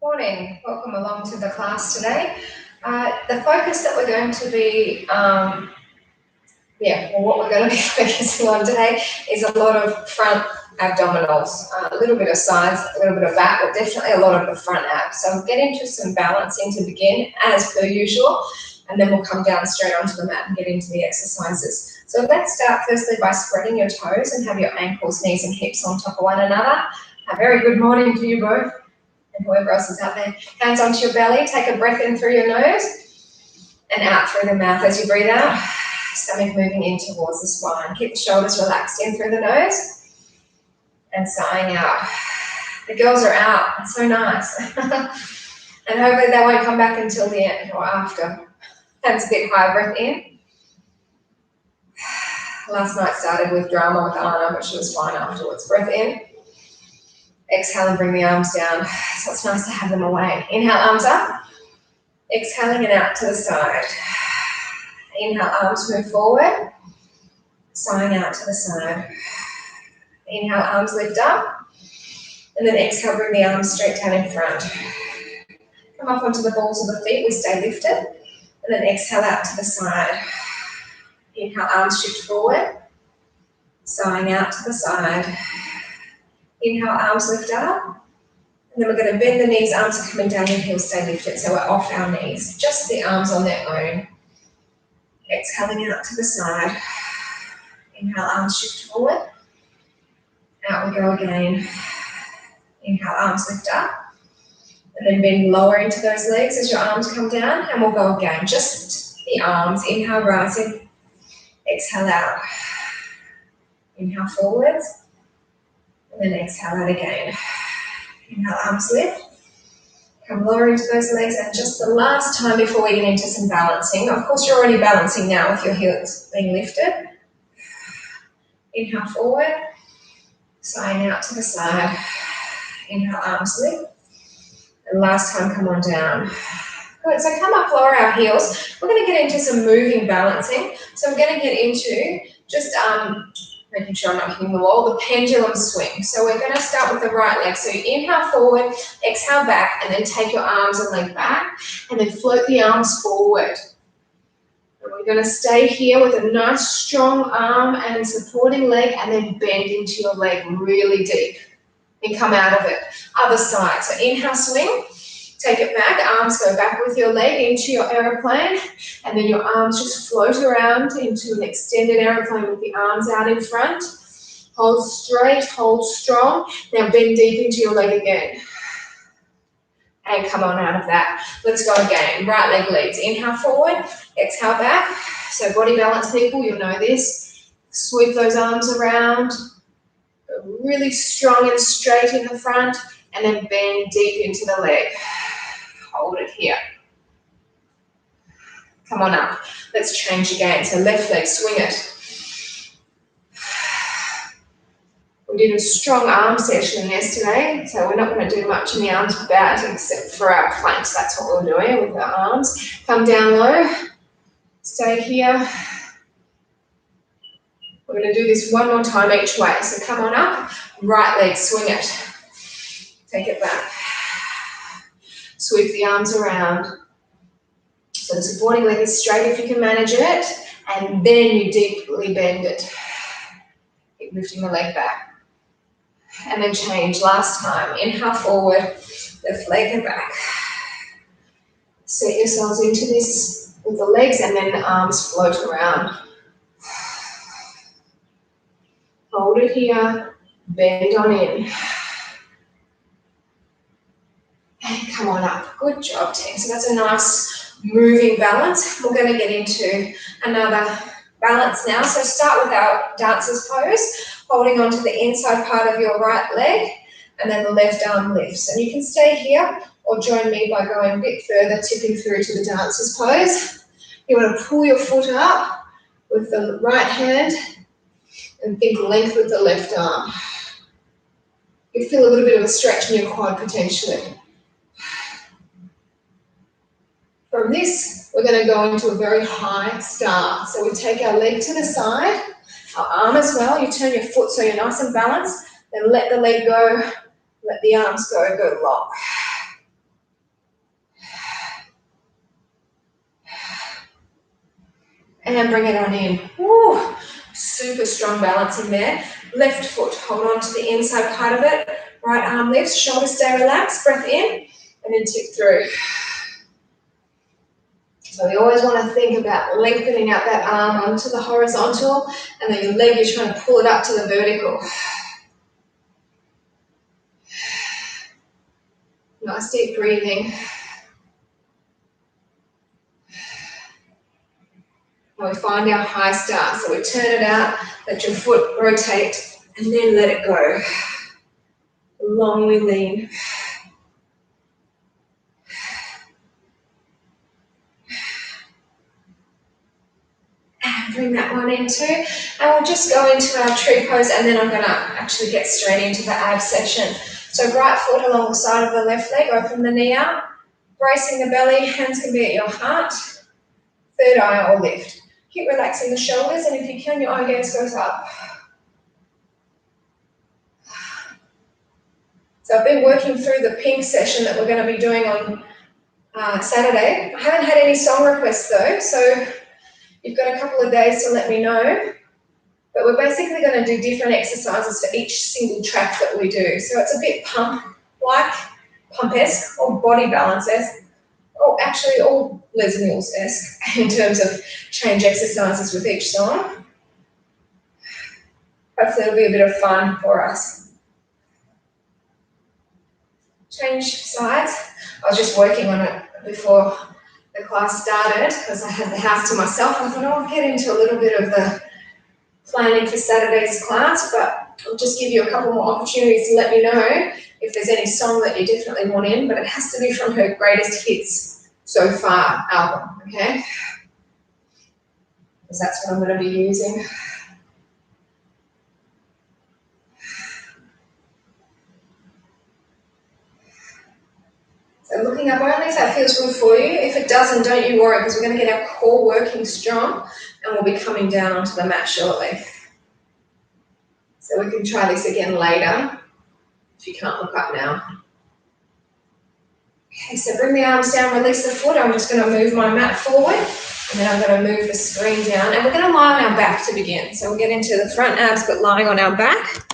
Morning, welcome along to the class today. The focus that we're going to be, what we're going to be focusing on today is a lot of front abdominals, a little bit of sides, a little bit of back, but definitely a lot of the front abs. So we'll get into some balancing to begin, as per usual, and then we'll come down straight onto the mat and get into the exercises. So let's start firstly by spreading your toes and have your ankles, knees and hips on top of one another. A very good morning to you both. And whoever else is out there, hands onto your belly, take a breath in through your nose and out through the mouth as you breathe out, stomach moving in towards the spine. Keep the shoulders relaxed in through the nose and sighing out. The girls are out, it's so nice. And hopefully they won't come back until the end or after. Hands a bit high, breath in. Last night started with drama with Anna, but she was fine afterwards. Breath in. Exhale and bring the arms down. So it's nice to have them away. Inhale, arms up. Exhaling and out to the side. Inhale, arms move forward. Sighing out to the side. Inhale, arms lift up. And then exhale, bring the arms straight down in front. Come up onto the balls of the feet. We stay lifted. And then exhale out to the side. Inhale, arms shift forward. Sighing out to the side. Inhale, arms lift up. And then we're going to bend the knees, arms are coming down, your heels stay lifted, so we're off our knees. Just the arms on their own. Exhaling out to the side. Inhale, arms shift forward. Out we go again. Inhale, arms lift up. And then bend lower into those legs as your arms come down, and we'll go again. Just the arms. Inhale, rising. Exhale out. Inhale, forwards. And then exhale out again. Inhale, arms lift. Come lower into those legs, and just the last time before we get into some balancing. Of course, you're already balancing now with your heels being lifted. Inhale, forward. Sighing out to the side. Inhale, arms lift. And last time, come on down. Good, so come up, lower our heels. We're going to get into some moving balancing. So I'm going to get into just making sure I'm not hitting the wall, the pendulum swing. So we're going to start with the right leg. So you inhale forward, exhale back, and then take your arms and leg back, and then float the arms forward. And we're going to stay here with a nice strong arm and supporting leg, and then bend into your leg really deep and come out of it. Other side. So inhale, swing. Take it back, arms go back with your leg into your aeroplane, and then your arms just float around into an extended aeroplane with the arms out in front. Hold straight, hold strong. Now bend deep into your leg again. And come on out of that. Let's go again. Right leg leads. Inhale forward, exhale back. So body balance people, you'll know this. Sweep those arms around. Go really strong and straight in the front, and then bend deep into the leg. Hold it here. Come on up. Let's change again. So left leg, swing it. We did a strong arm session yesterday, so we're not going to do much in the arms with that except for our planks. That's what we're doing with the arms. Come down low. Stay here. We're going to do this one more time each way. So come on up. Right leg, swing it. Take it back. Sweep the arms around. So the supporting leg is straight if you can manage it, and then you deeply bend it. Keep lifting the leg back. And then change last time. Inhale forward, left leg and back. Set yourselves into this with the legs, and then the arms float around. Hold it here, bend on in. And come on up. Good job, team. So that's a nice moving balance. We're going to get into another balance now. So start with our dancer's pose, holding onto the inside part of your right leg, and then the left arm lifts. And you can stay here or join me by going a bit further, tipping through to the dancer's pose. You want to pull your foot up with the right hand and think length with the left arm. You feel a little bit of a stretch in your quad potentially. From this, we're going to go into a very high start. So we take our leg to the side, our arm as well. You turn your foot so you're nice and balanced. Then let the leg go, let the arms go long. And bring it on in. Woo. Super strong balance in there. Left foot, hold on to the inside part of it. Right arm lifts, shoulders stay relaxed. Breath in, and then tip through. So we always want to think about lengthening out that arm onto the horizontal, and then your leg, you're trying to pull it up to the vertical. Nice deep breathing. And we find our high start. So we turn it out, let your foot rotate, and then let it go. Long we lean. And bring that one in too. And we'll just go into our tree pose, and then I'm going to actually get straight into the ab section. So right foot along the side of the left leg, open the knee out. Bracing the belly, hands can be at your heart. Third eye or lift. Keep relaxing the shoulders, and if you can, your eye gaze goes up. So I've been working through the pink session that we're going to be doing on Saturday. I haven't had any song requests though, so you've got a couple of days to let me know. But we're basically going to do different exercises for each single track that we do. So it's a bit pump-like, pump-esque, or body balance-esque, or actually all Les Mills-esque in terms of change exercises with each song. Hopefully it'll be a bit of fun for us. Change sides. I was just working on it before the class started because I had the house to myself. I thought, I'll get into a little bit of the planning for Saturday's class, but I'll just give you a couple more opportunities to let me know if there's any song that you definitely want in, but it has to be from her greatest hits so far album, okay? Because that's what I'm going to be using. So looking up only if that feels good for you. If it doesn't, don't you worry, because we're going to get our core working strong, and we'll be coming down onto the mat shortly. So we can try this again later if you can't look up now. Okay, so bring the arms down, release the foot. I'm just going to move my mat forward, and then I'm going to move the screen down, and we're going to lie on our back to begin. So we'll get into the front abs, but lying on our back.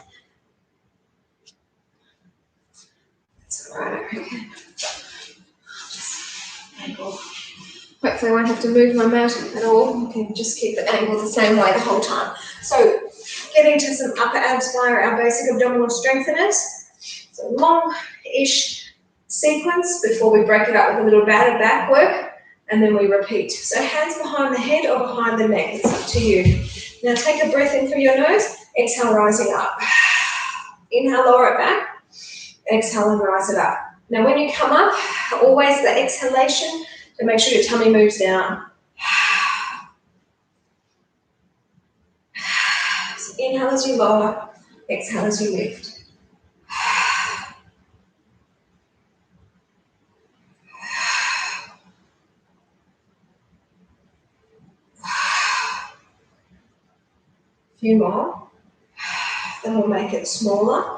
That's all right, okay. Angle. Hopefully I won't have to move my mat at all. You can just keep the angle the same way the whole time. So get into some upper abs via our basic abdominal strengtheners. So long-ish sequence before we break it up with a little batted back work, and then we repeat. So hands behind the head or behind the neck, it's up to you. Now take a breath in through your nose, exhale, rising up. Inhale, lower it back, exhale and rise it up. Now when you come up, always the exhalation, to make sure your tummy moves down. So inhale as you lower, exhale as you lift. A few more, then we'll make it smaller.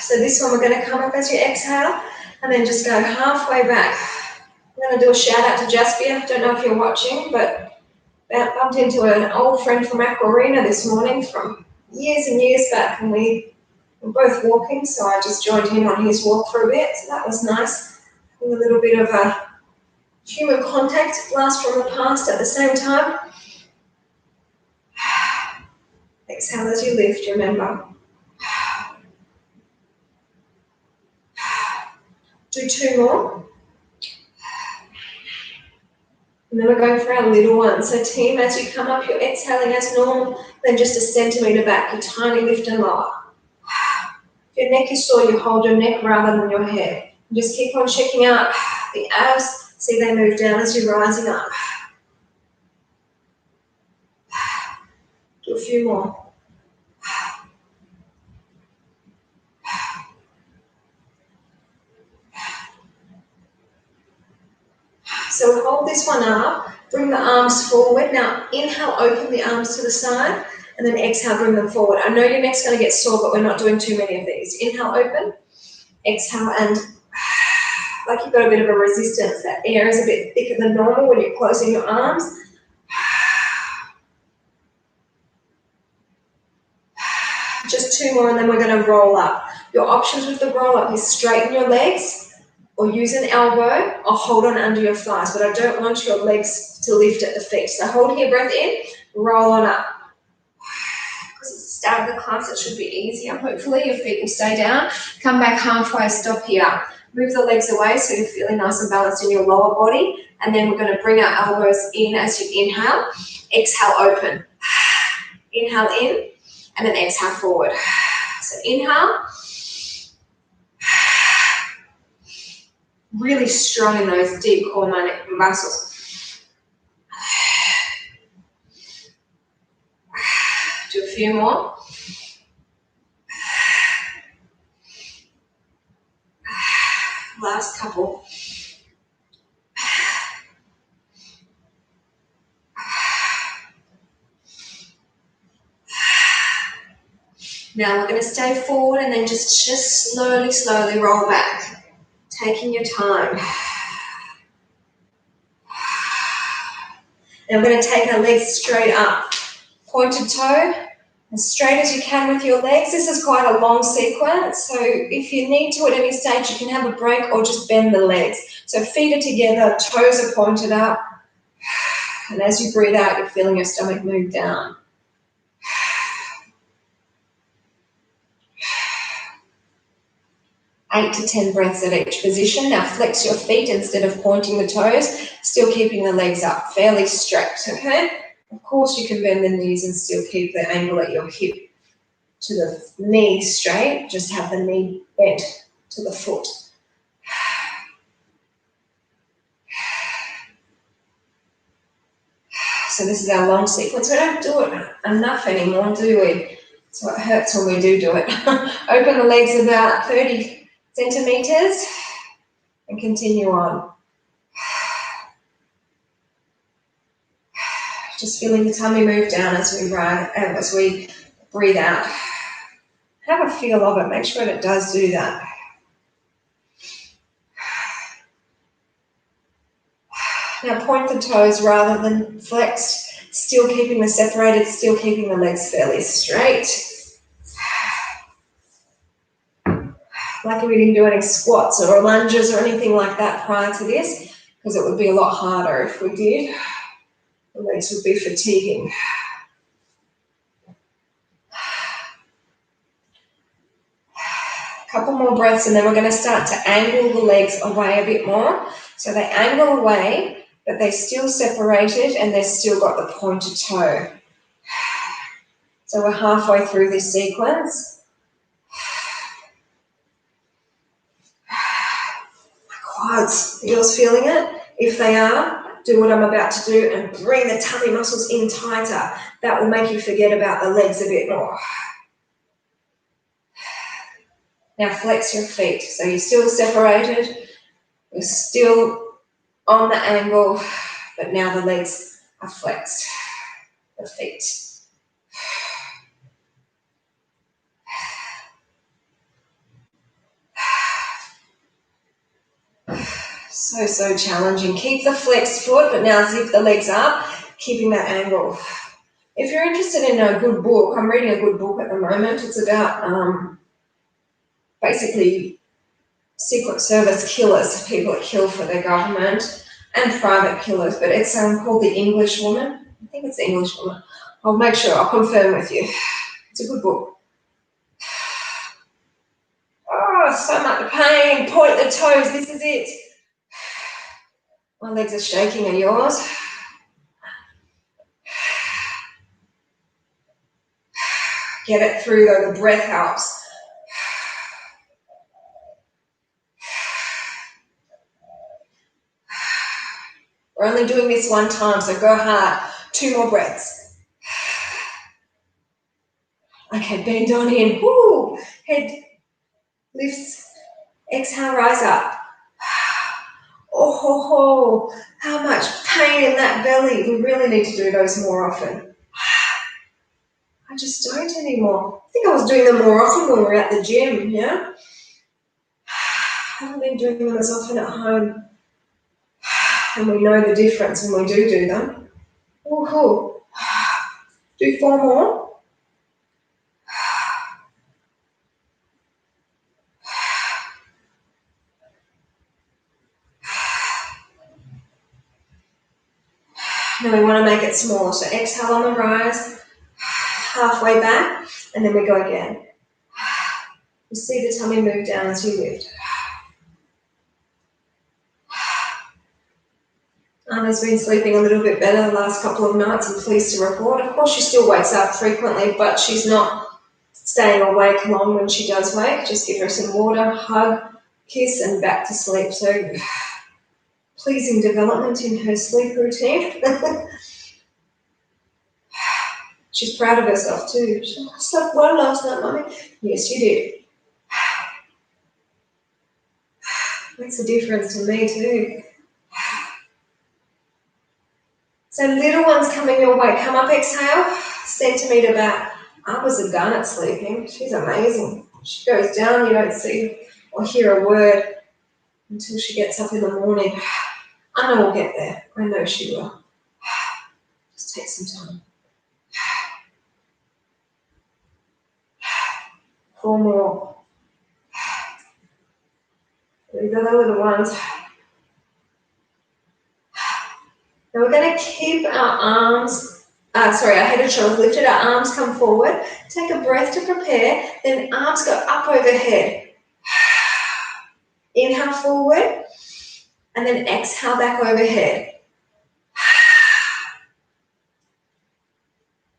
So this one we're going to come up as you exhale and then just go halfway back. I'm going to do a shout out to Jaspia. Don't know if you're watching, but I bumped into an old friend from Aquarina this morning from years and years back, and we were both walking, so I just joined him on his walk for a bit, so that was nice. And a little bit of a human contact, blast from the past at the same time. Exhale as you lift, remember. Do two more. And then we're going for our little one. So team, as you come up, you're exhaling as normal, then just a centimetre back, you tiny lift and lower. If your neck is sore, you hold your neck rather than your head. Just keep on checking out the abs. See they move down as you're rising up. Do a few more. So we hold this one up, bring the arms forward. Now inhale, open the arms to the side, And then exhale, bring them forward. I know your neck's going to get sore, but we're not doing too many of these. Inhale, open. Exhale, and like you've got a bit of a resistance. That air is a bit thicker than normal when you're closing your arms. Just 2 more, and then we're going to roll up. Your options with the roll up is straighten your legs, or use an elbow, or hold on under your thighs. But I don't want your legs to lift at the feet. So hold here, breath in, roll on up. Because it's the start of the class, it should be easier. Hopefully your feet will stay down. Come back halfway, stop here. Move the legs away so you're feeling nice and balanced in your lower body. And then we're going to bring our elbows in as you inhale. Exhale, open. Inhale in, and then exhale forward. So inhale. Really strong in those deep core muscles. Do a few more. Last couple. Now we're going to stay forward and then just slowly roll back. Taking your time. And we're going to take our legs straight up. Pointed toe, as straight as you can with your legs. This is quite a long sequence, so if you need to at any stage, you can have a break or just bend the legs. So feet are together, toes are pointed up, and as you breathe out, you're feeling your stomach move down. Eight to 10 breaths at each position. Now flex your feet instead of pointing the toes, still keeping the legs up, fairly straight, okay? Of course you can bend the knees and still keep the angle at your hip to the knee straight, just have the knee bent to the foot. So this is our long sequence. We don't do it enough anymore, do we? So it hurts when we do it. Open the legs about 30 centimeters and continue on. Just feeling the tummy move down as we breathe out. Have a feel of it. Make sure it does do that. Now point the toes rather than flexed, still keeping the separated, still keeping the legs fairly straight. Lucky we didn't do any squats or lunges or anything like that prior to this, because it would be a lot harder if we did. The legs would be fatiguing. A couple more breaths and then we're going to start to angle the legs away a bit more. So they angle away, but they're still separated and they've still got the pointed toe. So we're halfway through this sequence. Quads, are yours feeling it? If they are, do what I'm about to do and bring the tummy muscles in tighter. That will make you forget about the legs a bit more. Now flex your feet. So you're still separated, you're still on the angle, but now the legs are flexed, the feet. So challenging. Keep the flexed foot, but now zip the legs up, keeping that angle. If you're interested in a good book, I'm reading a good book at the moment. It's about basically Secret Service killers, people that kill for their government, and private killers, but it's called The English Woman. I think it's The English Woman. I'll make sure, I'll confirm with you. It's a good book. Oh, so much pain. Point the toes, this is it. My legs are shaking, are yours? Get it through though, the breath helps. We're only doing this one time, so go hard. 2 more breaths. Okay, bend on in. Woo! Head lifts. Exhale, rise up. Oh, ho, ho. How much pain in that belly. We really need to do those more often. I just don't anymore. I think I was doing them more often when we were at the gym, yeah? I haven't been doing them as often at home. And we know the difference when we do them. Oh, cool. Do 4 more. Now we want to make it smaller. So exhale on the rise, halfway back, and then we go again. You see the tummy move down as you lift. Anna's been sleeping a little bit better the last couple of nights, I'm pleased to report. Of course, she still wakes up frequently, but she's not staying awake long when she does wake. Just give her some water, hug, kiss, and back to sleep. So, pleasing development in her sleep routine. She's proud of herself too. She said, I slept well last night, Mummy. Yes, you did. Makes a difference to me too. So little ones coming your way. Come up, exhale, centimetre back. I was a gun at sleeping. She's amazing. She goes down, you don't see or hear a word until she gets up in the morning. I know we'll get there. I know she will. Just take some time. 4 more. These are the little ones. Now we're going to keep our arms, our head and shoulders lifted, our arms come forward. Take a breath to prepare, then arms go up overhead. Inhale forward, and then exhale back overhead.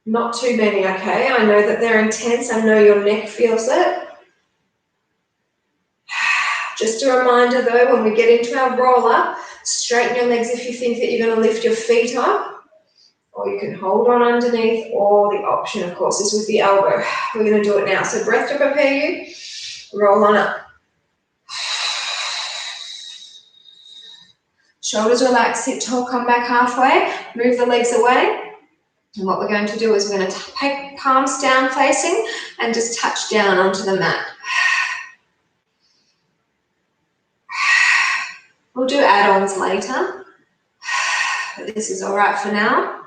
Not too many, okay? I know that they're intense. I know your neck feels it. Just a reminder though, when we get into our roll up, straighten your legs if you think that you're going to lift your feet up, or you can hold on underneath, or the option, of course, is with the elbow. We're going to do it now. So breath to prepare you. Roll on up. Shoulders relaxed, sit tall, come back halfway, move the legs away. And what we're going to do is we're going to take palms down facing and just touch down onto the mat. We'll do add-ons later, but this is all right for now.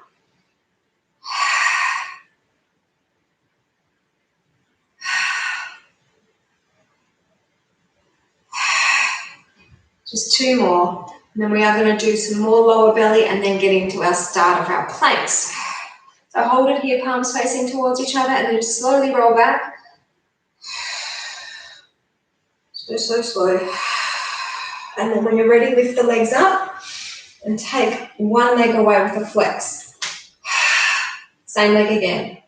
Just 2 more. And then we are going to do some more lower belly and then get into our start of our planks. So hold it here, palms facing towards each other, and then just slowly roll back. So slow. And then when you're ready, lift the legs up and take one leg away with a flex. Same leg again.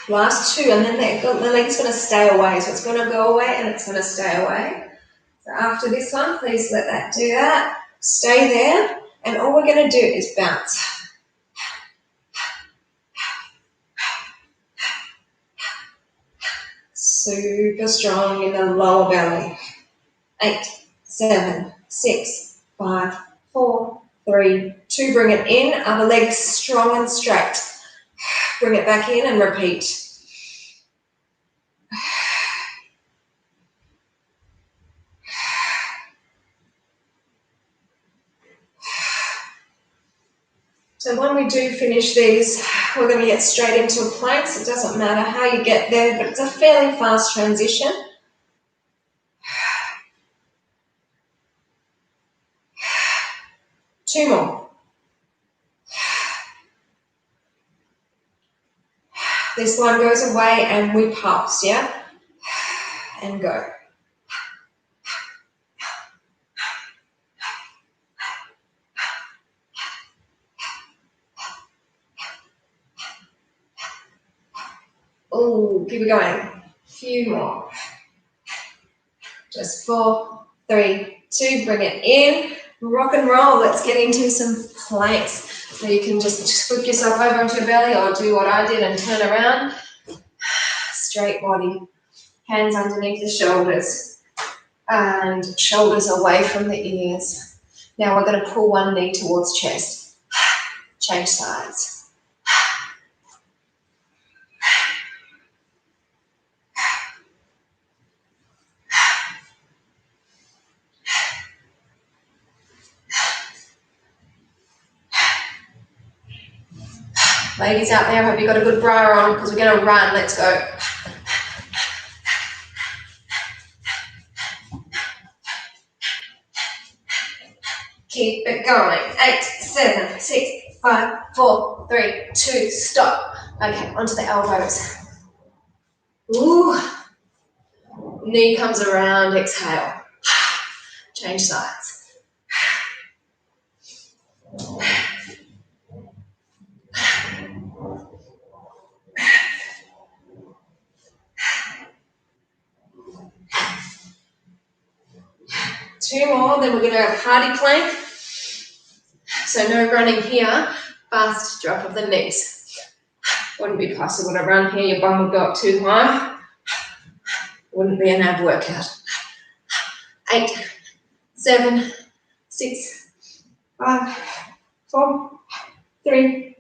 Last 2, and then the leg's going to stay away. So it's going to go away and it's going to stay away. So after this one, please let that do that. Stay there, and all we're going to do is bounce. Super strong in the lower belly. 8, 7, 6, 5, 4, 3, 2. Bring it in. Other leg strong and straight. Bring it back in and repeat. So when we do finish these, we're going to get straight into planks. It doesn't matter how you get there, but it's a fairly fast transition. Two more. This one goes away and we pulse, yeah? And go. Oh, keep it going. A few more. Just 4, 3, 2. Bring it in. Rock and roll. Let's get into some planks. So you can just flip yourself over onto your belly or do what I did and turn around. Straight body. Hands underneath the shoulders. And shoulders away from the ears. Now we're going to pull one knee towards chest. Change sides. Ladies out there, I hope you got a good bra on because we're going to run. Let's go. Keep it going. 8, 7, 6, 5, 4, 3, 2, stop. Okay, onto the elbows. Ooh. Knee comes around, exhale. Change sides. 2 more, then we're going to have party plank. So no running here, fast drop of the knees. Wouldn't be possible to run here, your bum would go up too high. Wouldn't be an ab workout. 8, 7, 6, 5, 4, 3,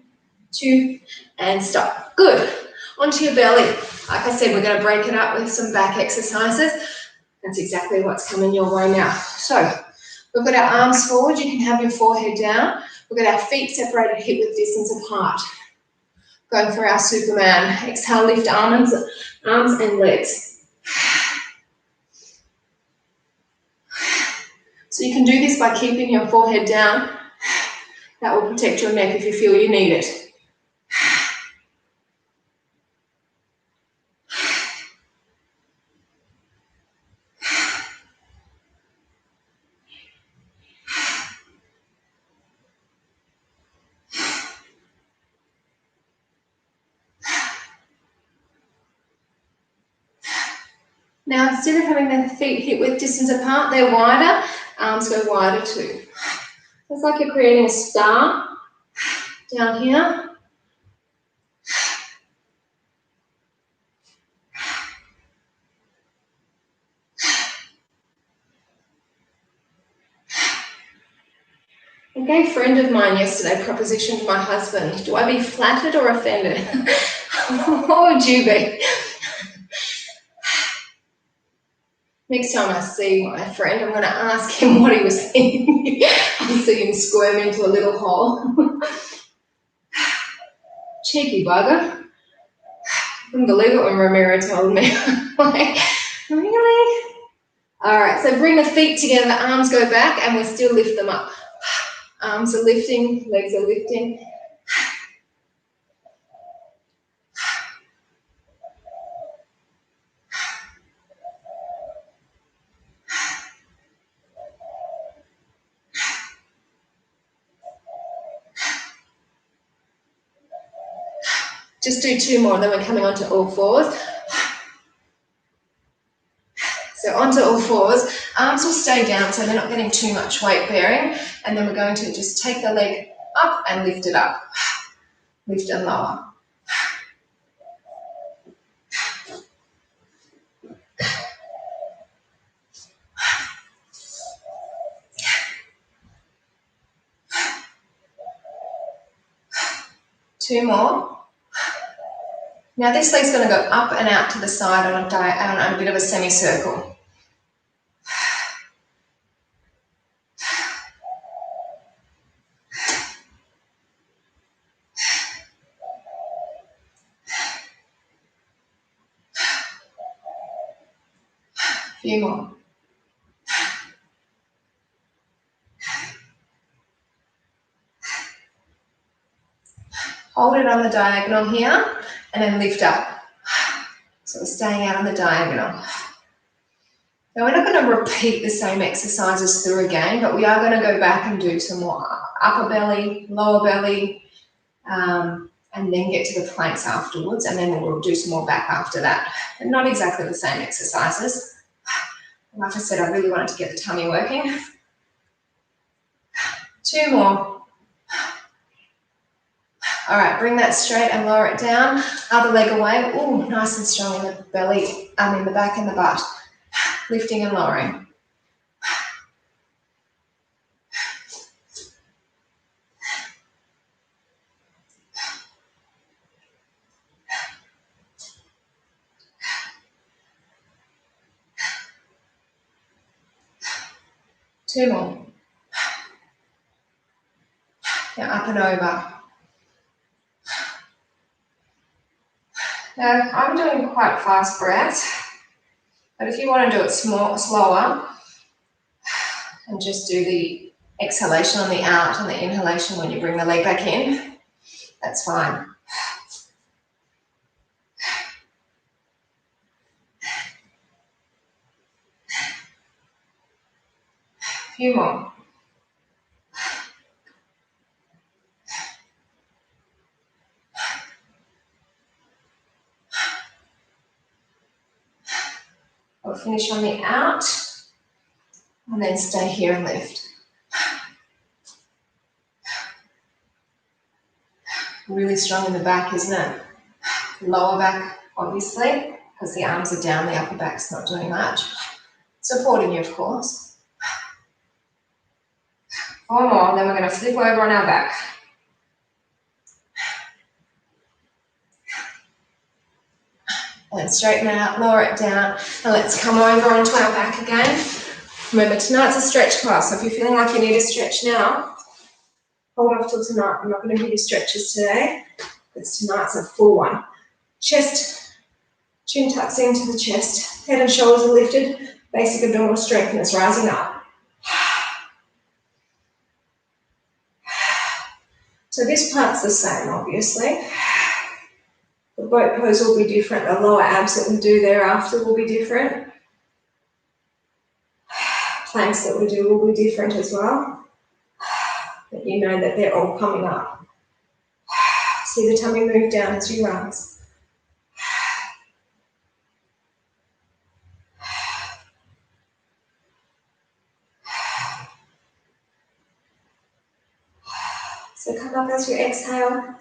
2, and stop. Good. Onto your belly. Like I said, we're going to break it up with some back exercises. That's exactly what's coming your way now. So we've got our arms forward. You can have your forehead down. We've got our feet separated hip width distance apart. Going for our Superman. Exhale, lift arms and legs. So you can do this by keeping your forehead down. That will protect your neck if you feel you need it. Now, instead of having the feet hip width distance apart, they're wider. Arms go wider too. It's like you're creating a star down here. A gay friend of mine yesterday propositioned my husband, do I be flattered or offended? What would you be? Next time I see my friend, I'm going to ask him what he was thinking. I'll see him squirm into a little hole. Cheeky bugger. Couldn't believe it when Ramiro told me. Like, really? All right, so bring the feet together, arms go back, and we still lift them up. Arms are lifting, legs are lifting. Just do 2 more, then we're coming onto all fours. So onto all fours, arms will stay down so they're not getting too much weight bearing, and then we're going to just take the leg up and lift it up. Lift and lower. Two more. Now this leg's going to go up and out to the side on a bit of a semicircle. A few more. Hold it on the diagonal here and then lift up. So we're staying out on the diagonal. Now we're not going to repeat the same exercises through again, but we are going to go back and do some more upper belly, lower belly, and then get to the planks afterwards, and then we'll do some more back after that. And not exactly the same exercises. Like I said, I really wanted to get the tummy working. 2 more. All right, bring that straight and lower it down. Other leg away. Ooh, nice and strong in the belly, in the back and the butt. Lifting and lowering. Two more. Now up and over. Now I'm doing quite fast breaths, but if you want to do it slower and just do the exhalation on the out and the inhalation when you bring the leg back in, that's fine. A few more. We'll finish on the out and then stay here and lift. Really strong in the back, isn't it? Lower back, obviously, because the arms are down, the upper back's not doing much. Supporting you, of course. 4 more, then we're going to flip over on our back. And straighten it out, lower it down, and let's come over onto our back again. Remember, tonight's a stretch class, so if you're feeling like you need a stretch now, hold off till tonight. I'm not going to give you stretches today, because tonight's a full one. Chest, chin tucks into the chest, head and shoulders are lifted, basic abdominal strength, and it's rising up. So this part's the same, obviously. The boat pose will be different, the lower abs that we do thereafter will be different. Planks that we do will be different as well. But you know that they're all coming up. See the tummy move down as you rise. So come up as you exhale,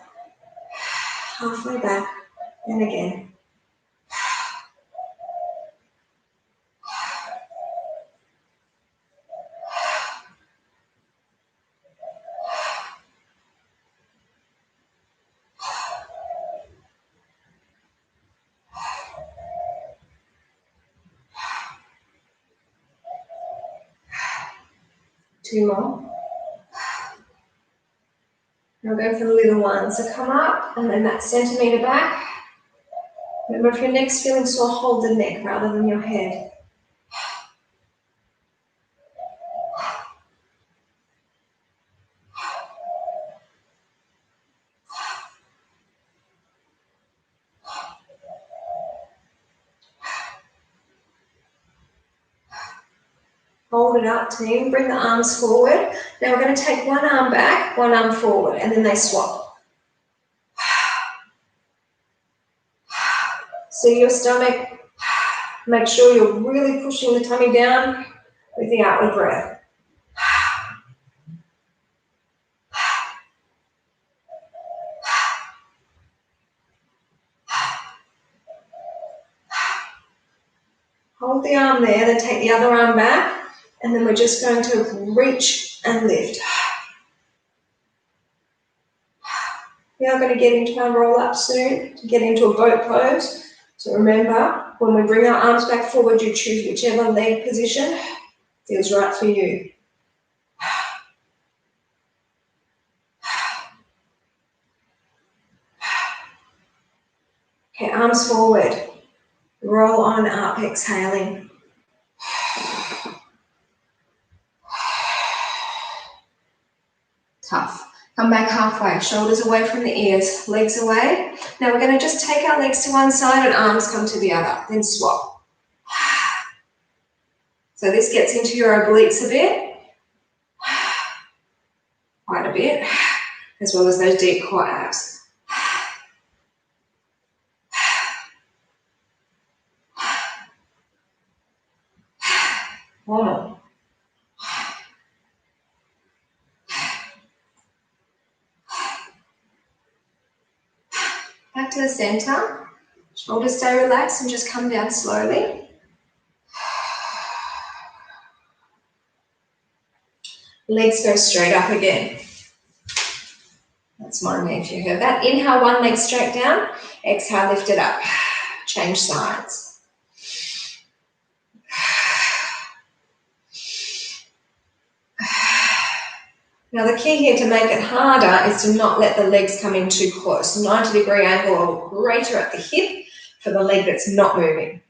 halfway back, and again. 2 more. Now go for the little one. So come up, and then that centimetre back. Remember, if your neck's feeling sore, hold the neck rather than your head. Hold it up, team. Bring the arms forward. Now we're going to take one arm back, one arm forward, and then they swap. So your stomach, make sure you're really pushing the tummy down with the outward breath. Hold the arm there, then take the other arm back, and then we're just going to reach and lift. We are going to get into our roll up soon, to get into a boat pose. So remember, when we bring our arms back forward, you choose whichever leg position feels right for you. Okay, arms forward. Roll on up, exhaling. Tough. Come back halfway, shoulders away from the ears, legs away. Now we're going to just take our legs to one side and arms come to the other, then swap. So this gets into your obliques a bit, quite a bit, as well as those deep core abs. One more. back to the center. Shoulders stay relaxed and just come down slowly. Legs go straight up again. That's my name if you heard that. Inhale, one leg straight down. Exhale, lift it up. Change sides. Now the key here to make it harder is to not let the legs come in too close. 90-degree angle or greater at the hip for the leg that's not moving.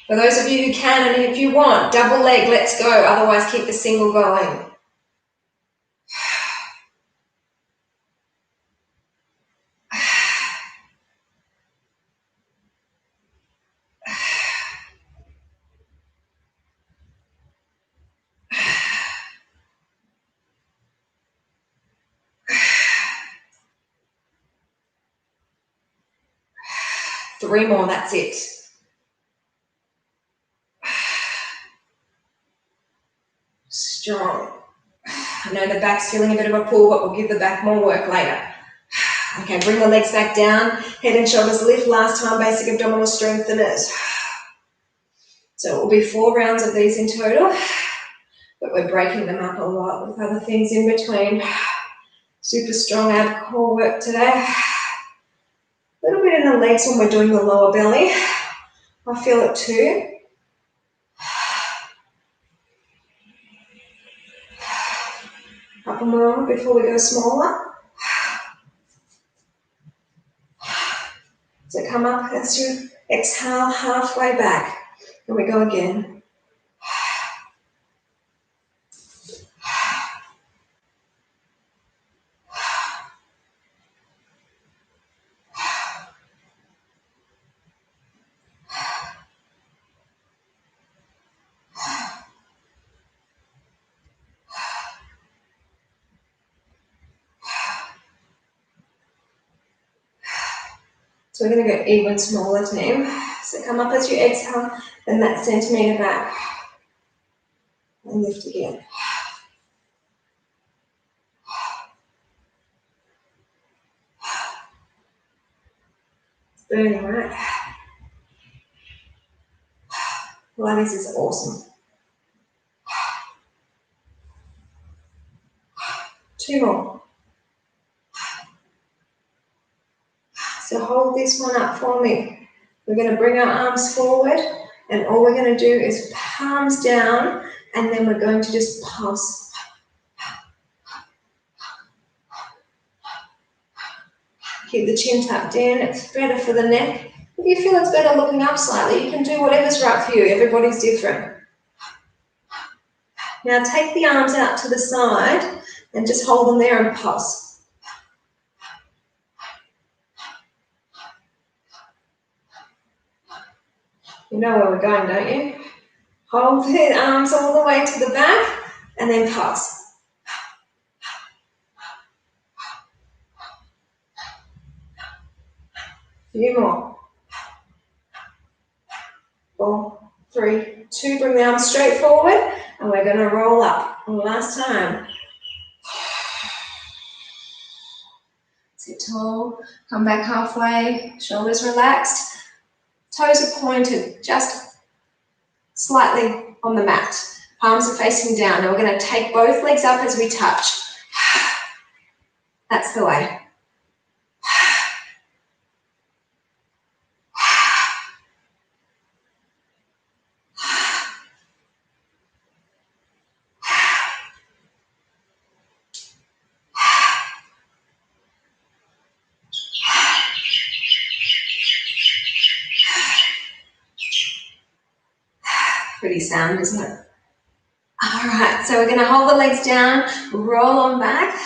For those of you who can and if you want, double leg, let's go. Otherwise, keep the single going. Three more, that's it. Strong. I know the back's feeling a bit of a pull, but we'll give the back more work later. Okay, bring the legs back down. Head and shoulders lift. Last time, basic abdominal strengtheners. So it will be 4 rounds of these in total, but we're breaking them up a lot with other things in between. Super strong ab core work today. A little bit in the legs when we're doing the lower belly. I feel it too. Couple more before we go smaller. So come up as you exhale halfway back. Here we go again. So we're going to go even smaller, team. So come up as you exhale, then that centimetre back. And lift again. It's burning, right? Pilates is awesome. 2 more. So hold this one up for me. We're going to bring our arms forward, and all we're going to do is palms down, and then we're going to just pulse. Keep the chin tucked in. It's better for the neck. If you feel it's better looking up slightly, you can do whatever's right for you. Everybody's different. Now take the arms out to the side and just hold them there and pulse. You know where we're going, don't you? Hold the arms all the way to the back and then pulse. A few more. 4, 3, 2. Bring the arms straight forward and we're going to roll up. Last time. Sit tall. Come back halfway. Shoulders relaxed. Toes are pointed just slightly on the mat. Palms are facing down. Now we're going to take both legs up as we touch. That's the way. Pretty sound, isn't it? All right, so we're going to hold the legs down, roll on back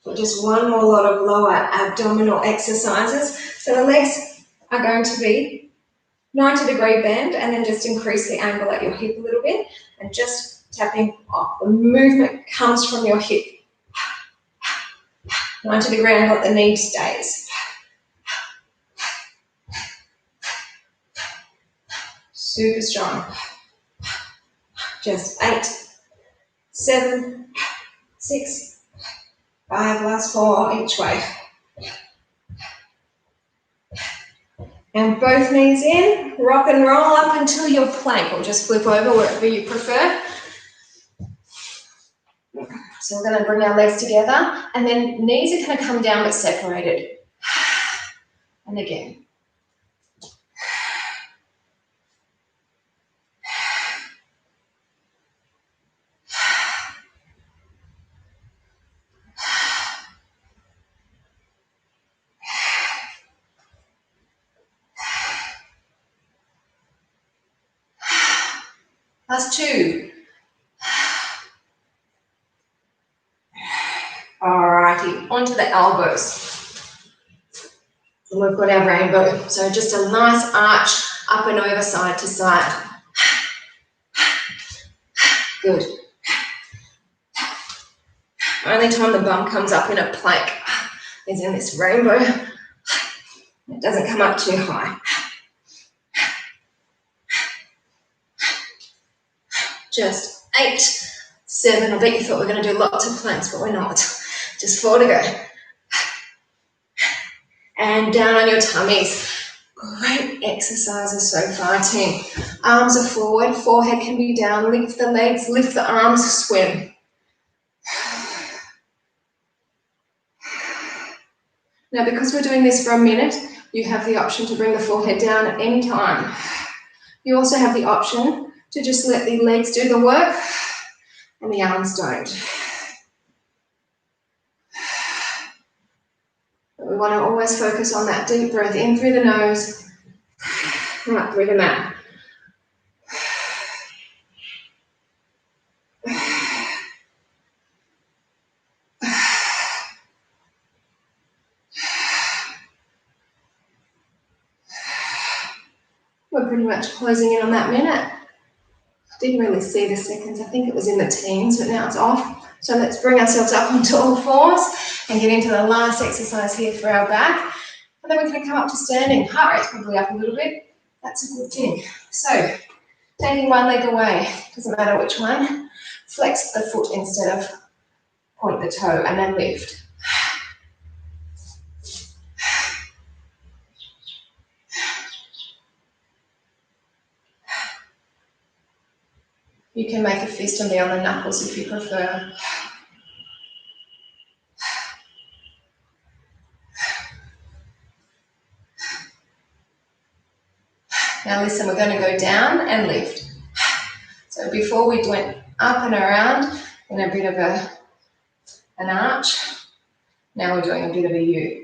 for just one more lot of lower abdominal exercises. So the legs are going to be 90-degree bend, and then just increase the angle at your hip a little bit and just tapping off. The movement comes from your hip. 90-degree angle at the knee stays. Super strong. Just 8, 7, 6, 5, last 4 each way. And both knees in, rock and roll up until your plank, or just flip over wherever you prefer. So we're going to bring our legs together, and then knees are going to come down but separated. And again. Last 2. Alrighty, onto the elbows. And we've got our rainbow. So just a nice arch up and over, side to side. Good. Only time the bum comes up in a plank is in this rainbow. It doesn't come up too high. Just 8, 7. I bet you thought we were going to do lots of planks, but we're not. Just 4 to go. And down on your tummies. Great exercises so far, team. Arms are forward, forehead can be down. Lift the legs, lift the arms, swim. Now, because we're doing this for a minute, you have the option to bring the forehead down at any time. You also have the option to just let the legs do the work and the arms don't. But we want to always focus on that deep breath in through the nose and up through the mouth. We're pretty much closing in on that minute. Didn't really see the seconds. I think it was in the teens, but now it's off. So let's bring ourselves up onto all fours and get into the last exercise here for our back. And then we can come up to standing. Heart rate's probably up a little bit. That's a good thing. So taking one leg away, doesn't matter which one. Flex the foot instead of point the toe, and then lift. You can make a fist and be on the knuckles if you prefer. Now listen, we're going to go down and lift. So before we went up and around in a bit of an arch, now we're doing a bit of a U.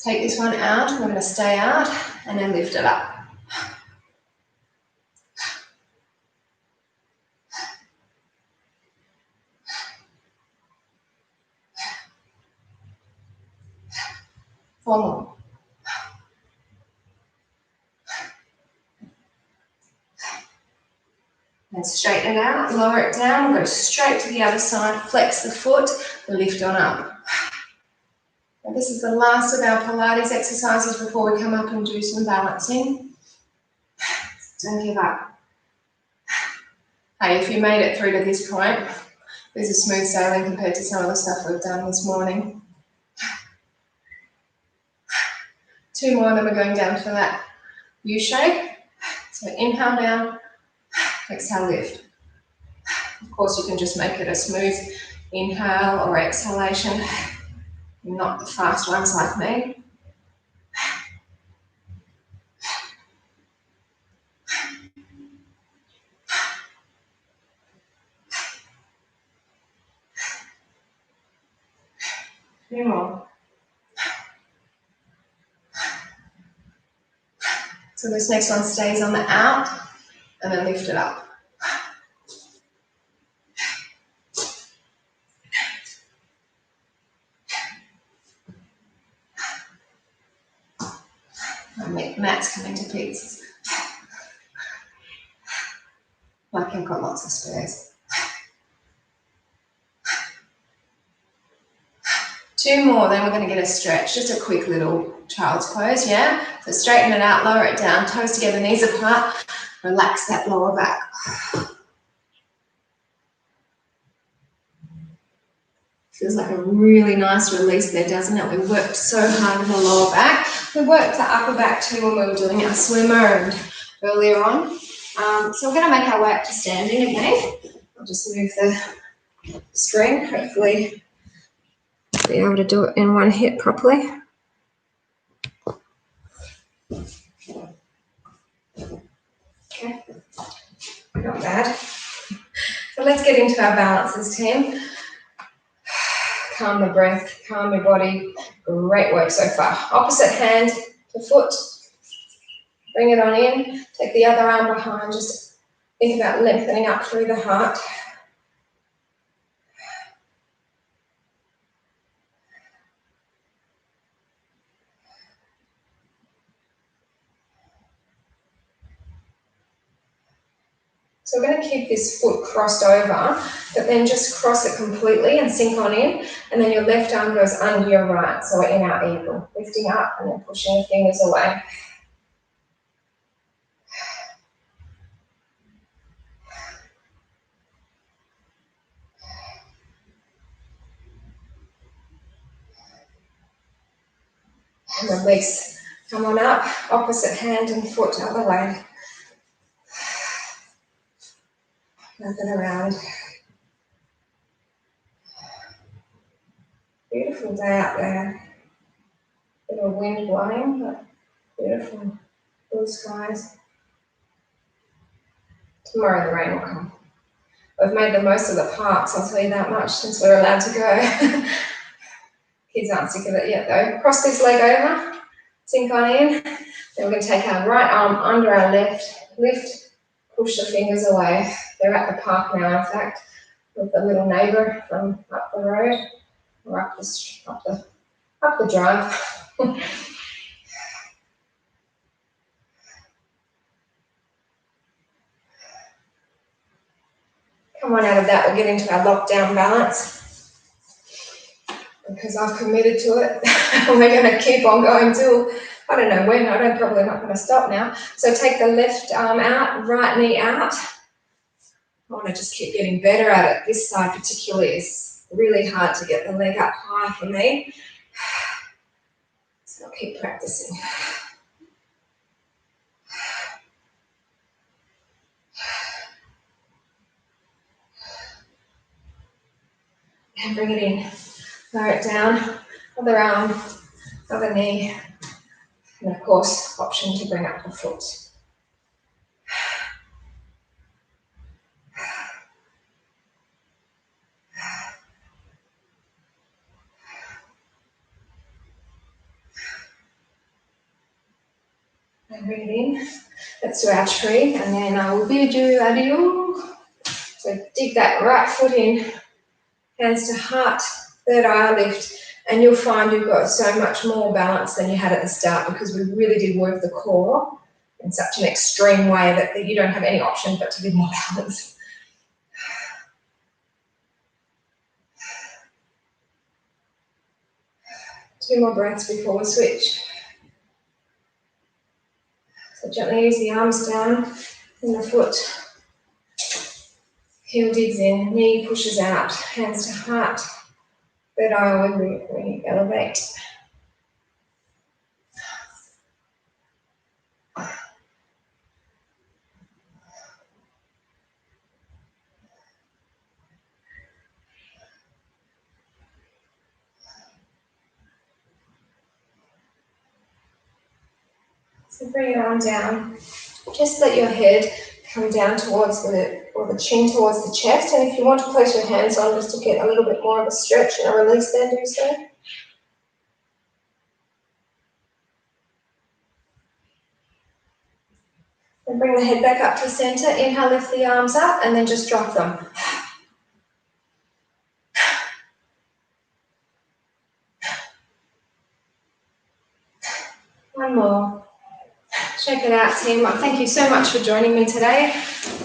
Take this one out, we're going to stay out and then lift it up. One more. And straighten it out, lower it down, go straight to the other side, flex the foot, lift on up. And this is the last of our Pilates exercises before we come up and do some balancing. Don't give up. Hey, if you made it through to this point, this is smooth sailing compared to some of the stuff we've done this morning. 2 more, and then we're going down to that U shape. So inhale down, exhale lift. Of course, you can just make it a smooth inhale or exhalation, not the fast ones like me. A few more. So this next one stays on the out and then lift it up. My mat's coming to pieces. Like I've got lots of spares. 2 more, then we're going to get a stretch, just a quick little child's pose, yeah? So straighten it out, lower it down, toes together, knees apart, relax that lower back. Feels like a really nice release there, doesn't it? We worked so hard in the lower back. We worked the upper back too when we were doing our swimmer and earlier on. So we're going to make our way up to standing again. I'll just move the screen, hopefully be able to do it in one hit properly. Okay, not bad. So let's get into our balances, team. Calm the breath, calm your body. Great work so far. Opposite hand to foot. Bring it on in. Take the other arm behind. Just think about lengthening up through the heart. So we're going to keep this foot crossed over, but then just cross it completely and sink on in, and then your left arm goes under your right, so we're in our eagle. Lifting up and then pushing the fingers away. And release. Come on up, opposite hand and foot other way. Move it around. Beautiful day out there. Bit of wind blowing, but beautiful blue skies. Tomorrow the rain will come. We've made the most of the parks, I'll tell you that much, since we're allowed to go. Kids aren't sick of it yet though. Cross this leg over, sink on in. Then we're going to take our right arm under our left, lift, push the fingers away. They're at the park now, in fact, with the little neighbour from up the road, or up the drive. Come on out of that, we'll get into our lockdown balance. Because I've committed to it. We're going to keep on going till, I don't know when, I'm probably not going to stop now. So take the left arm out, right knee out. I want to just keep getting better at it. This side particularly is really hard to get the leg up high for me. So I'll keep practicing. And bring it in. Lower it down. Other arm, other knee. And of course, option to bring up the foot. And bring it in. Let's do our tree, and then I will bid you adieu. So dig that right foot in, hands to heart, third eye lift, and you'll find you've got so much more balance than you had at the start because we really did work the core in such an extreme way that you don't have any option but to be more balanced. Two more breaths before we switch. So gently ease the arms down and the foot. Heel digs in, knee pushes out, hands to heart. Third eye when we elevate. So bring your arm down. Just let your head come down towards the chin towards the chest. And if you want to place your hands on just to get a little bit more of a stretch and a release, then do so. And bring the head back up to center. Inhale, lift the arms up, and then just drop them. One more. Check it out, team. Thank you so much for joining me today.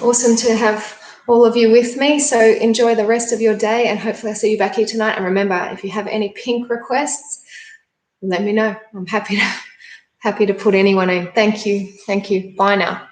Awesome to have all of you with me. So enjoy the rest of your day, and hopefully I'll see you back here tonight. And remember, if you have any pink requests, let me know. I'm happy to put anyone in. Thank you. Bye now.